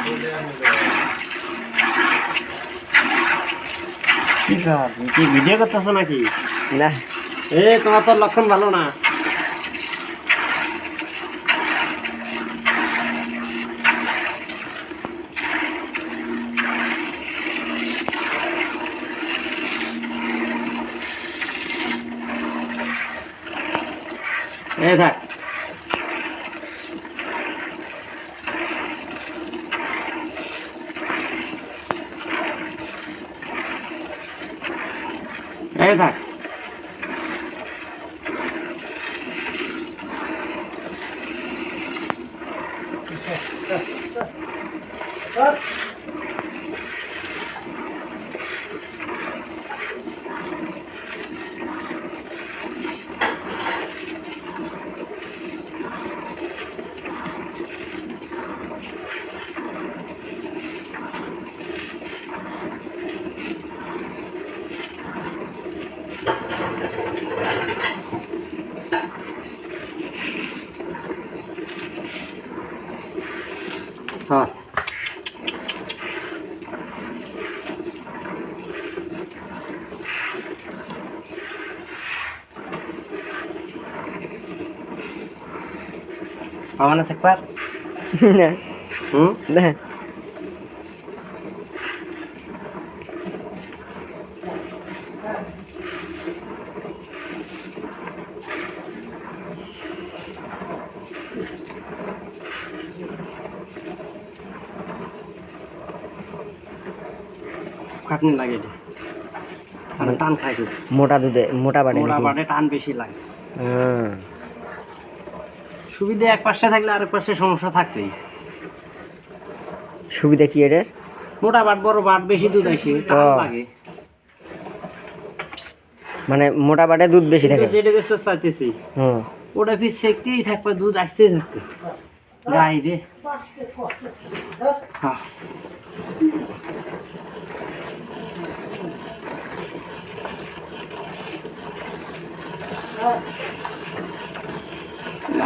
কি ভিডিও করতেছো নাকি? না তোমার তো লক্ষণ ভালো না। থাক থাক হ্যাঁ আমার আছে একবার না না খাটনি লাগে এটা আর টান খাই খুব মোটা দুধে মোটা বাটে মোটা নাকি? বাটে টান বেশি লাগে। হ্যাঁ। সুবিধা এক পাশে থাকলে আরেক পাশে সমস্যা থাকবেই। সুবিধা কি এটার? মোটা বাট বড় বাট বেশি দুধ আসে টান লাগে। মানে মোটা বাটে দুধ বেশি থাকে। যেটা বেশ চাইতেছি ওটা ফির সেকতেই থাকবে, দুধ আসতেই থাকবে গাই রে। হ্যাঁ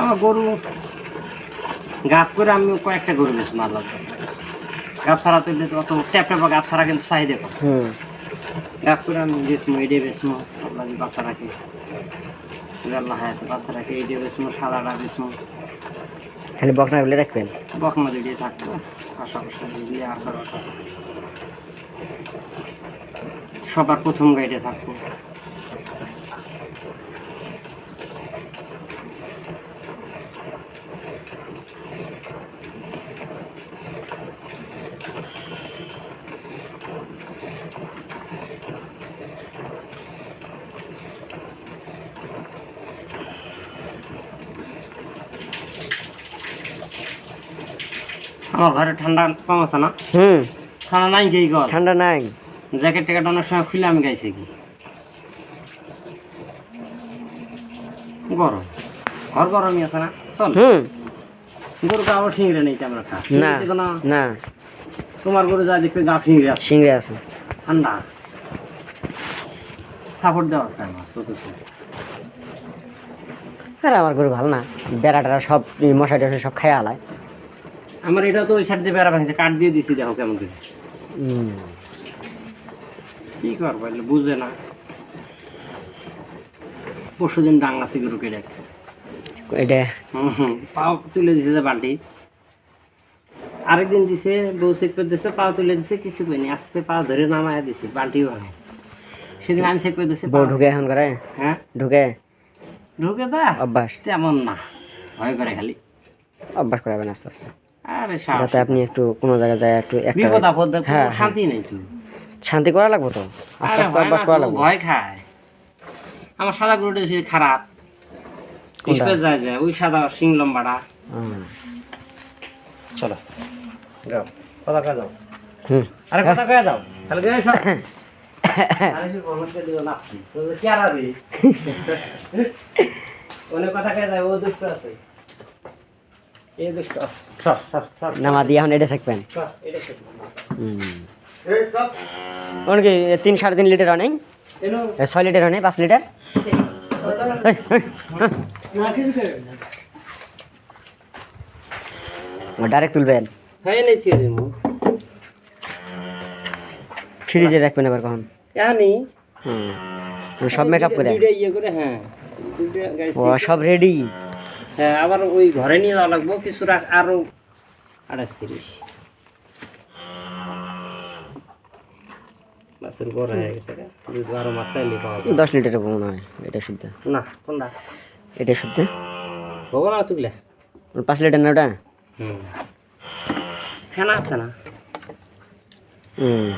আমার গরু গাপ করে আমি কয়েকটা গরু বেশ মারলাম। গাপ ছাড়া তো অত ট্যাপ ট্যাপা গাপ ছাড়া কিন্তু চাহিদা কম। গাপ করে আমি বেসমো, এডে বেসমো, আল্লাহ বাচ্চা রাখি, আল্লাহ হায়াতে বাচ্চা রাখি, এডে বেসমো, সাদাটা বেসমো। খালি বকনা গুলো রাখবেন? বকনা দিয়ে থাকতো পাশাপাশি দিয়ে আর সবার প্রথম গাইডে থাকবো। আমার ঘরে ঠান্ডা কম আছে না? ঠান্ডা নাই কি ঘর? ঠান্ডা নাই। জ্যাকেট ট্যাকেট অনেক সময় খুলে আমি গাইছি কি গরম, ঘর গরমই আছে না? চল গরু গা আবার সিংড়ে নেই তেমন একটা না না। তোমার গরু যা দেখবে গা সিংড়ে আছে, সিংড়ে আছে ঠান্ডা সাপোর্ট দেওয়া আছে আমার ছোট ছোট। আরে আমার গরু ভালো না, বেড়া টেরা সব মশা টশা সব খাই আলায়। আমার এটা তো ওই সাইড দিয়ে বেড়া ভাঙছে, কাঠ দিয়ে দিছি, দেখো কেমন করে। কি করবো বুঝে না। পরশু দিন ডাঙ্গাছি গরু কেটে এটা পাও তুলে দিছে যে বালতি, আরেকদিন দিছে বউ চেক করে দিছে, পাও তুলে দিছে, কিছু করিনি, আস্তে পা ধরে নামায় দিছে, বালতিও ভাঙে। সেদিন আমি চেক করে দিছি। বউ ঢুকে এখন করে? হ্যাঁ ঢুকে ঢুকে দা অভ্যাস তেমন না, ভয় করে খালি। অভ্যাস করাবেন আস্তে আস্তে, আরে যাতে আপনি একটু কোনো জায়গায় যায় একটু বিপদ আপদ শান্তি নেই তো, শান্তি করা লাগবো তো, আস্তে আস্তে অভ্যাস করা লাগবে। ভয় খায়। আমার সাদা গরুটা সে খারাপ যায় যায়, ওই সাদা সিং লম্বাটা। চলো যাও, কথা কয়ে যাও। আরে কথা কয়ে যাও, তাহলে গিয়ে সব অনেক কথা কয়ে যায়, ও দুষ্ট আছে, এই দুষ্ট আছে। নামা দিয়ে এখন এটা শিখবেন। কি 3-3.5 লিটার অনেক, 6 লিটার অনেক, 5 লিটার ডাইরেক্ট তুলবেন। হ্যাঁ এনেছি দেবো ফ্রিজে রাখবেন আবার কখন? জানি হুম, সব মেকআপ করে দুইটা ইয়ে করে হ্যাঁ দুইটা গাড়ি ও সব রেডি। হ্যাঁ আবার ওই ঘরে নিয়ে যাওয়া লাগবো কিছু রাখ আরো 28-30 মাছের গড় হয়ে গেছে রে দুধ আরো মাছ চাইলে পাওয়া যাবে 10 লিটারের মনে হয় এটা শুদ্ধ। না কোনটা এটা শুদ্ধ হবো না চুগলে 5 লিটার না ওটা? ফেনা আছে না হুম